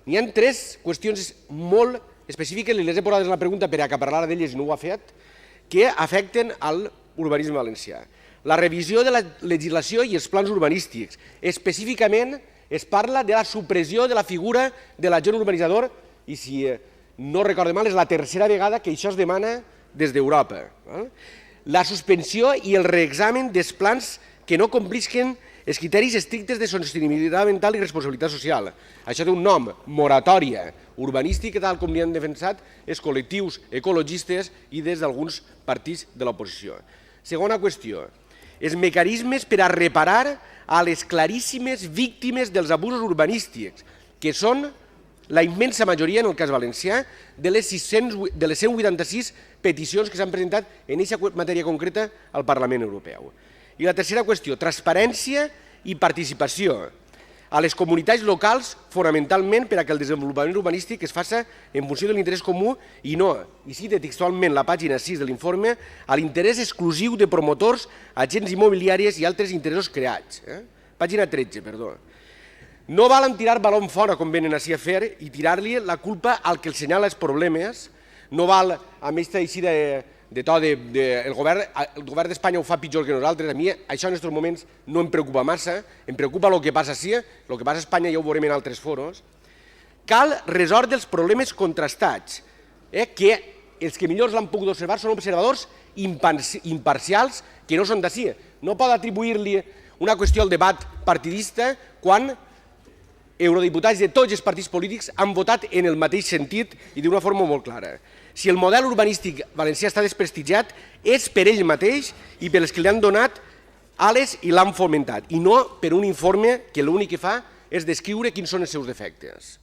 N'hi ha tres qüestions molt específiques, li les he posat en la pregunta per a parlar d'elles i no ho ha fet, que afecten l'urbanisme valencià. La revisió de la legislació i els plans urbanístics. Específicament es parla de la supressió de la figura de l'agent urbanitzador i, si no recordo mal, és la tercera vegada que això es demana des d'Europa. La suspensió i el reexamen dels plans que no complisquen els criteris estrictes de sostenibilitat ambiental i responsabilitat social. Això té un nom, moratòria urbanística, tal com li han defensat els col·lectius ecologistes i des d'alguns partits de l'oposició. Segona qüestió, els mecanismes per a reparar a les claríssimes víctimes dels abusos urbanístics, que són la immensa majoria, en el cas valencià, de les 186 peticions que s'han presentat en aquesta matèria concreta al Parlament Europeu. I la tercera qüestió, transparència i participació a les comunitats locals, fonamentalment per a que el desenvolupament urbanístic es faci en funció de l'interès comú i no, i cita textualment la pàgina 6 de l'informe, a l'interès exclusiu de promotors, agents immobiliaris i altres interessos creats. Pàgina 13, perdó. No valen tirar balón fora, com venen així a fer, i tirar-li la culpa al que els senyala els problemes. No val, a més així de to, el govern d'Espanya ho fa pitjor que nosaltres. A mi això en aquests moments no em preocupa massa, em preocupa el que passa així, el que passa a Espanya ja ho veurem en altres foros. Cal resoldre els problemes contrastats, que els que millor l'han pogut observar són observadors imparcials que no són d'ací. No pot atribuir-li una qüestió al debat partidista quan eurodiputats de tots els partits polítics han votat en el mateix sentit i d'una forma molt clara. Si el model urbanístic valencià està desprestigiat és per ell mateix i per els que li han donat ales i l'han fomentat, i no per un informe que l'únic que fa és descriure quins són els seus defectes.